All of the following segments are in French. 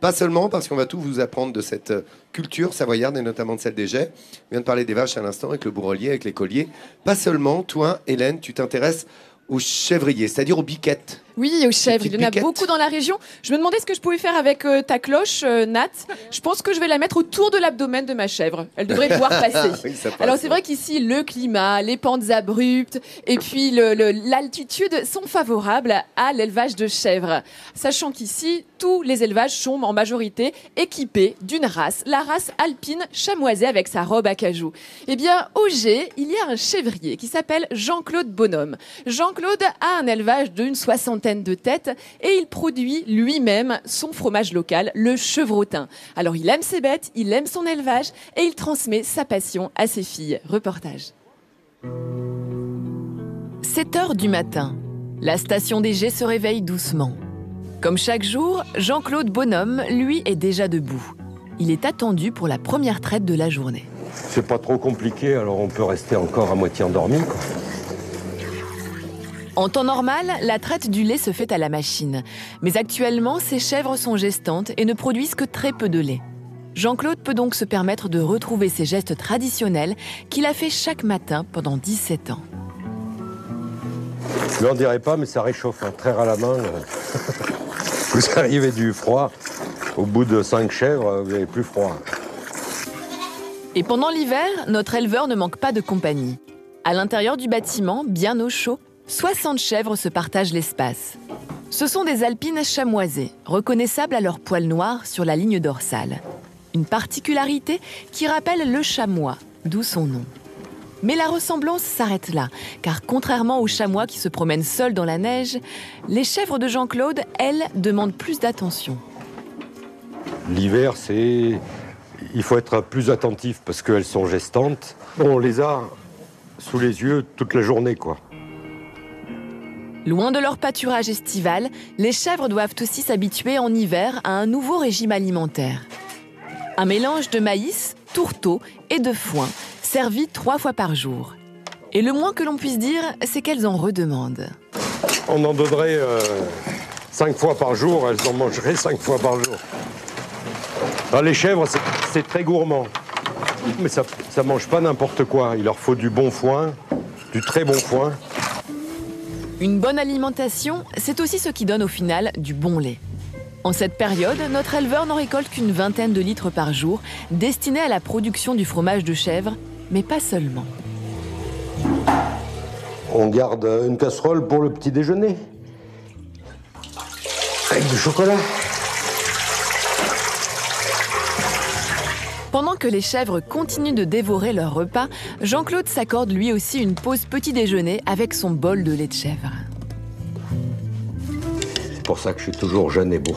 Pas seulement parce qu'on va tout vous apprendre de cette culture savoyarde et notamment de celle des geais. On vient de parler des vaches à l'instant avec le bourrelier, avec les colliers. Pas seulement, toi, Hélène, tu t'intéresses aux chèvriers, c'est-à-dire aux biquettes. Oui, aux chèvres, il y en a beaucoup dans la région. Je me demandais ce que je pouvais faire avec ta cloche, Nat. Je pense que je vais la mettre autour de l'abdomen de ma chèvre. Elle devrait pouvoir passer. Oui, ça passe. Alors c'est vrai qu'ici, le climat, les pentes abruptes et puis l'altitude sont favorables à l'élevage de chèvres. Sachant qu'ici, tous les élevages sont en majorité équipés d'une race, la race alpine chamoisée avec sa robe à cajou. Eh bien, au Gers, il y a un chèvrier qui s'appelle Jean-Claude Bonhomme. Jean-Claude a un élevage d'une 60aine de têtes et il produit lui-même son fromage local, le chevrotin. Alors il aime ses bêtes, il aime son élevage et il transmet sa passion à ses filles. Reportage. 7h du matin. La station des Gets se réveille doucement. Comme chaque jour, Jean-Claude Bonhomme, lui, est déjà debout. Il est attendu pour la première traite de la journée. C'est pas trop compliqué, alors on peut rester encore à moitié endormi, quoi. En temps normal, la traite du lait se fait à la machine. Mais actuellement, ces chèvres sont gestantes et ne produisent que très peu de lait. Jean-Claude peut donc se permettre de retrouver ses gestes traditionnels qu'il a fait chaque matin pendant 17 ans. Mais on dirait pas, mais ça réchauffe, hein, très à la main. Vous arrivez du froid, au bout de 5 chèvres, vous n'avez plus froid. Et pendant l'hiver, notre éleveur ne manque pas de compagnie. À l'intérieur du bâtiment, bien au chaud, 60 chèvres se partagent l'espace. Ce sont des alpines chamoisées, reconnaissables à leur poil noir sur la ligne dorsale. Une particularité qui rappelle le chamois, d'où son nom. Mais la ressemblance s'arrête là, car contrairement aux chamois qui se promènent seuls dans la neige, les chèvres de Jean-Claude, elles, demandent plus d'attention. L'hiver, il faut être plus attentif parce qu'elles sont gestantes. On les a sous les yeux toute la journée, quoi. Loin de leur pâturage estival, les chèvres doivent aussi s'habituer en hiver à un nouveau régime alimentaire. Un mélange de maïs, tourteau et de foin, servi 3 fois par jour. Et le moins que l'on puisse dire, c'est qu'elles en redemandent. On en donnerait 5 fois par jour, elles en mangeraient 5 fois par jour. Alors, les chèvres, c'est très gourmand. Mais ça mange pas n'importe quoi. Il leur faut du bon foin, du très bon foin. Une bonne alimentation, c'est aussi ce qui donne au final du bon lait. En cette période, notre éleveur n'en récolte qu'une 20aine de litres par jour, destinés à la production du fromage de chèvre, mais pas seulement. On garde une casserole pour le petit déjeuner. Avec du chocolat. Pendant que les chèvres continuent de dévorer leur repas, Jean-Claude s'accorde lui aussi une pause petit déjeuner avec son bol de lait de chèvre. C'est pour ça que je suis toujours jeune et beau.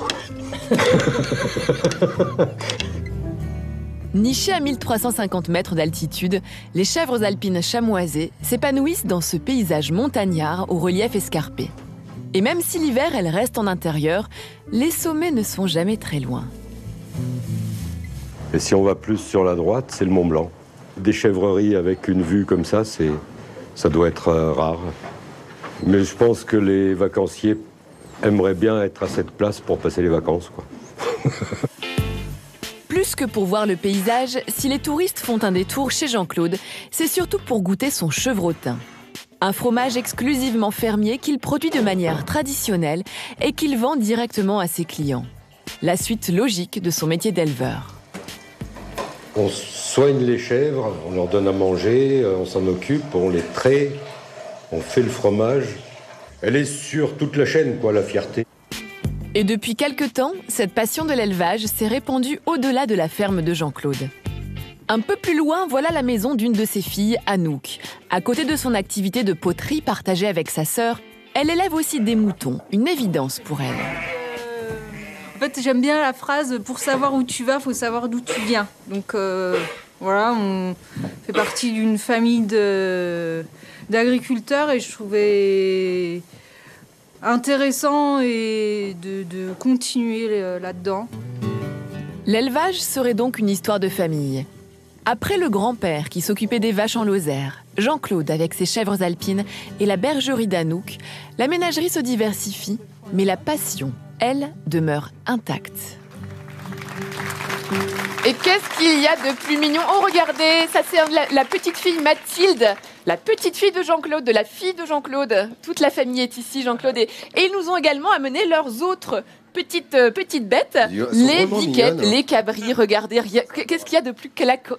Nichées à 1350 mètres d'altitude, les chèvres alpines chamoisées s'épanouissent dans ce paysage montagnard au relief escarpé. Et même si l'hiver elles restent en intérieur, les sommets ne sont jamais très loin. Et si on va plus sur la droite, c'est le Mont Blanc. Des chèvreries avec une vue comme ça doit être rare. Mais je pense que les vacanciers aimeraient bien être à cette place pour passer les vacances, quoi. Plus que pour voir le paysage, si les touristes font un détour chez Jean-Claude, c'est surtout pour goûter son chevrotin. Un fromage exclusivement fermier qu'il produit de manière traditionnelle et qu'il vend directement à ses clients. La suite logique de son métier d'éleveur. On soigne les chèvres, on leur donne à manger, on s'en occupe, on les traite, on fait le fromage. Elle est sur toute la chaîne, quoi, la fierté. Et depuis quelque temps, cette passion de l'élevage s'est répandue au-delà de la ferme de Jean-Claude. Un peu plus loin, voilà la maison d'une de ses filles, Anouk. À côté de son activité de poterie partagée avec sa sœur, elle élève aussi des moutons, une évidence pour elle. En fait, j'aime bien la phrase « pour savoir où tu vas, faut savoir d'où tu viens ». Donc voilà, on fait partie d'une famille d'agriculteurs et je trouvais intéressant et de continuer là-dedans. L'élevage serait donc une histoire de famille. Après le grand-père qui s'occupait des vaches en Lozère, Jean-Claude avec ses chèvres alpines et la bergerie d'Anouk, la ménagerie se diversifie, mais la passion, elle, demeure intacte. Et qu'est-ce qu'il y a de plus mignon? Oh, regardez, ça c'est la petite fille Mathilde, la petite fille de Jean-Claude, de la fille de Jean-Claude. Toute la famille est ici, Jean-Claude. Et ils nous ont également amené leurs autres petites bêtes, les biquettes, les cabris. Regardez, qu'est-ce qu'il y a de plus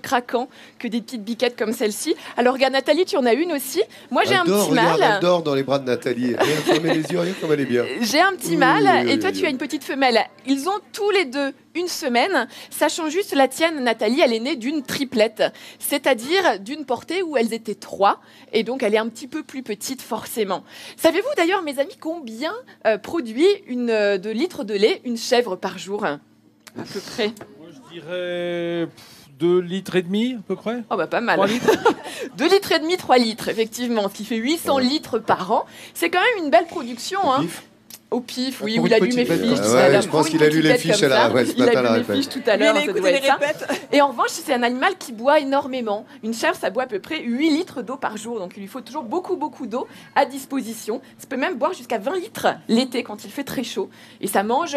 craquant que des petites biquettes comme celle-ci? Alors regarde, Nathalie, tu en as une aussi. Moi j'ai un petit mâle. Elle dort dans les bras de Nathalie. Fermez les yeux, regarde comme elle est bien. J'ai un petit mâle et toi tu as une petite femelle. Ils ont tous les deux une semaine, sachant juste la tienne, Nathalie, elle est née d'une triplette, c'est-à-dire d'une portée où elles étaient 3, et donc elle est un petit peu plus petite forcément. Savez-vous d'ailleurs, mes amis, combien produit de litres de lait une chèvre par jour, à peu près? Moi, je dirais 2 litres et demi, à peu près. Oh bah pas mal. 3 litres 2 litres et demi, 3 litres, effectivement, ce qui fait 800 litres par an. C'est quand même une belle production, hein. Au pif, oui, où il a lu mes fiches tout à l'heure. Je pense qu'il a lu les fiches il a lu mes répète. fiches tout à l'heure. Il a écouté les répètes. Et en revanche, c'est un animal qui boit énormément. Une chèvre, ça boit à peu près 8 litres d'eau par jour. Donc il lui faut toujours beaucoup d'eau à disposition. Ça peut même boire jusqu'à 20 litres l'été quand il fait très chaud. Et ça mange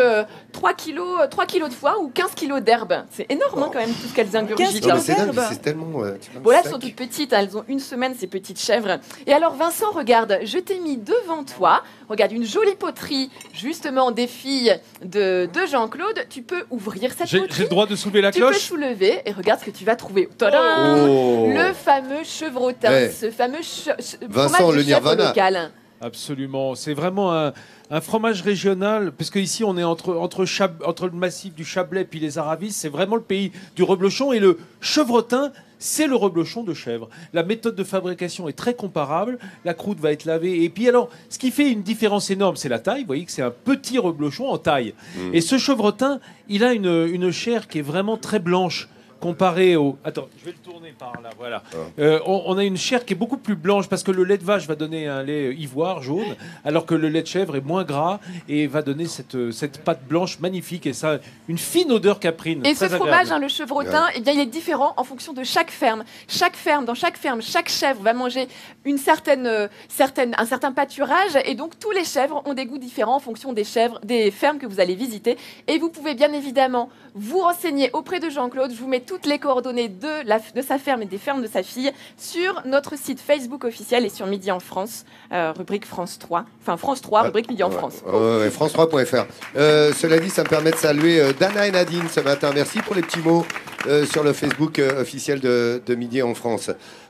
3 kilos de foie ou 15 kilos d'herbe. C'est énorme quand même tout ce qu'elles ingurgitent. C'est tellement... Bon là, elles sont toutes petites. Hein. Elles ont une semaine, ces petites chèvres. Et alors Vincent, regarde, je t'ai mis devant toi, regarde, une jolie poterie, justement des filles de Jean-Claude. Tu peux ouvrir cette poterie. J'ai le droit de soulever la Tu cloche? peux soulever et regarde ce que tu vas trouver. Tadam le fameux chevrotin, ce fameux Vincent, fromage de le chèvre Nirvana. local. Absolument. C'est vraiment un fromage régional, parce qu'ici on est entre le massif du Chablais puis les Aravis. C'est vraiment le pays du reblochon, et le chevrotin, c'est le reblochon de chèvre. La méthode de fabrication est très comparable. La croûte va être lavée. Et puis alors, ce qui fait une différence énorme, c'est la taille. Vous voyez que c'est un petit reblochon en taille. Et ce chevrotin, il a une chair qui est vraiment très blanche. Comparé au... Attends, je vais le tourner par là, voilà. On a une chair qui est beaucoup plus blanche, parce que le lait de vache va donner un lait ivoire, jaune, alors que le lait de chèvre est moins gras et va donner cette pâte blanche magnifique, et ça, une fine odeur caprine. Et très ce fromage, agréable. le chevrotin, eh bien, il est différent en fonction de chaque ferme. Dans chaque ferme, chaque chèvre va manger un certain pâturage, et donc tous les chèvres ont des goûts différents en fonction des fermes que vous allez visiter. Et vous pouvez bien évidemment vous renseigner auprès de Jean-Claude. Je vous mets toutes les coordonnées de sa ferme et des fermes de sa fille sur notre site Facebook officiel et sur Midi en France, rubrique France 3. Enfin, France 3, rubrique Midi en France. France3.fr. Cela dit, ça me permet de saluer Dana et Nadine ce matin. Merci pour les petits mots sur le Facebook officiel de Midi en France.